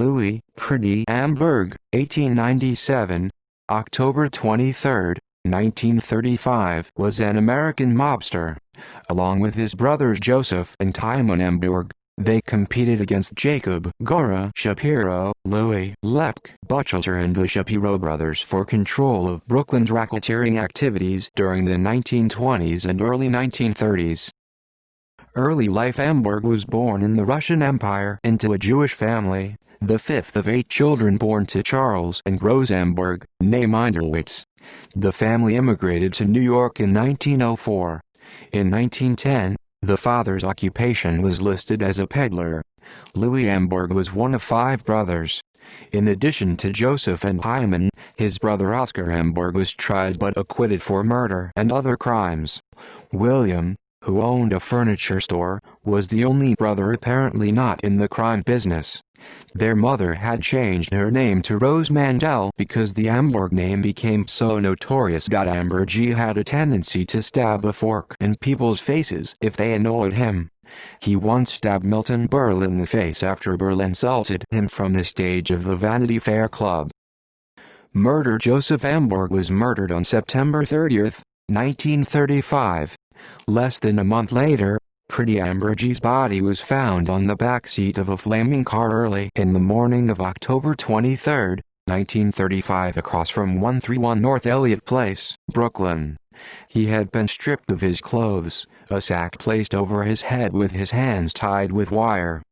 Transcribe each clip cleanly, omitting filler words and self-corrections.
Louis Pretty Amberg, 1897, October 23, 1935, was an American mobster. Along with his brothers Joseph and Timon Amberg, they competed against Jacob Gora Shapiro, Louis Lepke Butcher and the Shapiro brothers for control of Brooklyn's racketeering activities during the 1920s and early 1930s. Early life. Amberg was born in the Russian Empire into a Jewish family, the fifth of 8 children born to Charles and Rose Amberg, née Minderwitz. The family immigrated to New York in 1904. In 1910, the father's occupation was listed as a peddler. Louis Amberg was one of 5 brothers. In addition to Joseph and Hyman, his brother Oscar Amberg was tried but acquitted for murder and other crimes. William, who owned a furniture store, was the only brother apparently not in the crime business. Their mother had changed her name to Rose Mandel because the Amberg name became so notorious. Amberg had a tendency to stab a fork in people's faces if they annoyed him. He once stabbed Milton Berle in the face after Berle insulted him from the stage of the Vanity Fair Club. Murder. Joseph Amberg was murdered on September 30, 1935. Less than a month later, Pretty Amberg's body was found on the backseat of a flaming car early in the morning of October 23, 1935, across from 131 North Elliott Place, Brooklyn. He had been stripped of his clothes, a sack placed over his head with his hands tied with wire.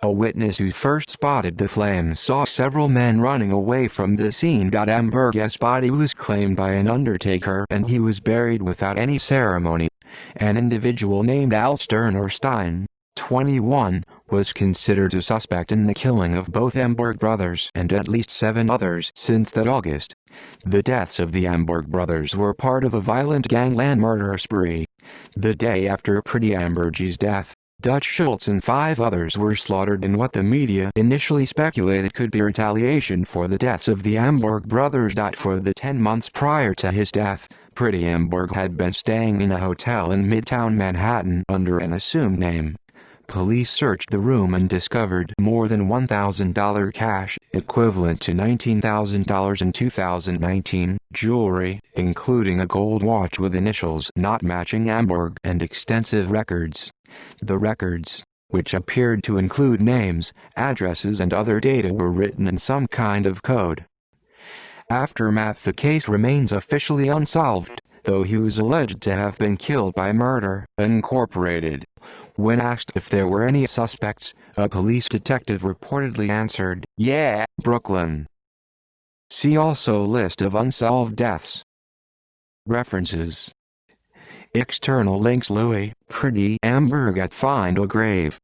A witness who first spotted the flames saw several men running away from the scene. Amberg's body was claimed by an undertaker and he was buried without any ceremony. An individual named Al Stern or Stein, 21, was considered a suspect in the killing of both Amberg brothers and at least 7 others since that August. The deaths of the Amberg brothers were part of a violent gangland murder spree. The day after Pretty Amberg's death, Dutch Schultz and 5 others were slaughtered in what the media initially speculated could be retaliation for the deaths of the Amberg brothers. For the 10 months prior to his death, Pretty Amberg had been staying in a hotel in Midtown Manhattan under an assumed name. Police searched the room and discovered more than $1,000 cash, equivalent to $19,000 in 2019, jewelry, including a gold watch with initials not matching Amberg, and extensive records. The records, which appeared to include names, addresses and other data, were written in some kind of code. Aftermath. The case remains officially unsolved, though he was alleged to have been killed by Murder, Incorporated. When asked if there were any suspects, a police detective reportedly answered, "Yeah, Brooklyn." See also List of unsolved deaths. References. External links. Louis Pretty Amberg at Find a Grave.